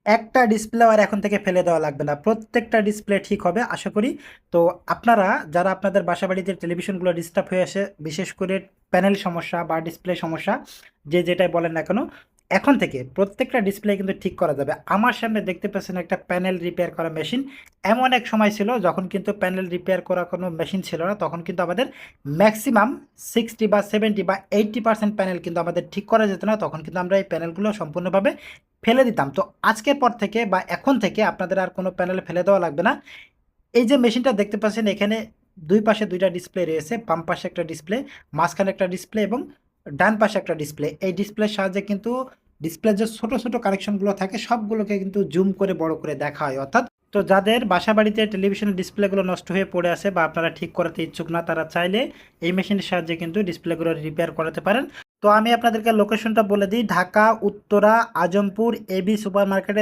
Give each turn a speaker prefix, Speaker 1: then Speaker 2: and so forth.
Speaker 1: একটা ডিসপ্লে আর এখন থেকে ফেলে দেওয়া লাগবে না, প্রত্যেকটা ডিসপ্লে ঠিক হবে আশা করি। তো আপনারা যারা আপনাদের বাসা বাড়িতে টেলিভিশনগুলো ডিস্টার্ব হয়ে আসে, বিশেষ করে প্যানেল সমস্যা বা ডিসপ্লে সমস্যা, যে যেটাই বলেন না কেন, এখন থেকে প্রত্যেকটা ডিসপ্লে কিন্তু ঠিক করা যাবে। আমার সামনে দেখতে পাচ্ছেন একটা প্যানেল রিপেয়ার করা মেশিন। এমন এক সময় ছিল যখন কিন্তু প্যানেল রিপেয়ার করা কোনো মেশিন ছিল না, তখন কিন্তু আমাদের ম্যাক্সিমাম 60 বা 70 বা 80% প্যানেল কিন্তু আমাদের ঠিক করা যেত না, তখন কিন্তু আমরা এই প্যানেলগুলো সম্পূর্ণভাবে ফেলে দিতাম। তো আজকের পর থেকে বা এখন থেকে আপনাদের আর কোনো প্যানেল ফেলে দেওয়া লাগবে না। এই যে মেশিনটা দেখতে পাচ্ছেন, এখানে দুই পাশে দুইটা ডিসপ্লে রয়েছে, বাম পাশে একটা ডিসপ্লে, মাঝখানে একটা ডিসপ্লে এবং ডান পাশে একটা ডিসপ্লে। এই ডিসপ্লের সাহায্যে কিন্তু ডিসপ্লের যে ছোট ছোট কানেকশনগুলো থাকে সবগুলোকে কিন্তু জুম করে বড় করে দেখা হয়। অর্থাৎ তো যাদের বাসা বাড়িতে টেলিভিশনের ডিসপ্লেগুলো নষ্ট হয়ে পড়ে আছে বা আপনারা ঠিক করাতে ইচ্ছুক না, তারা চাইলে এই মেশিনের সাহায্যে কিন্তু ডিসপ্লেগুলো রিপেয়ার করাতে পারেন। তো আমি আপনাদেরকে লোকেশনটা বলে দিই, ঢাকা উত্তরা আজমপুর এবি সুপার মার্কেটের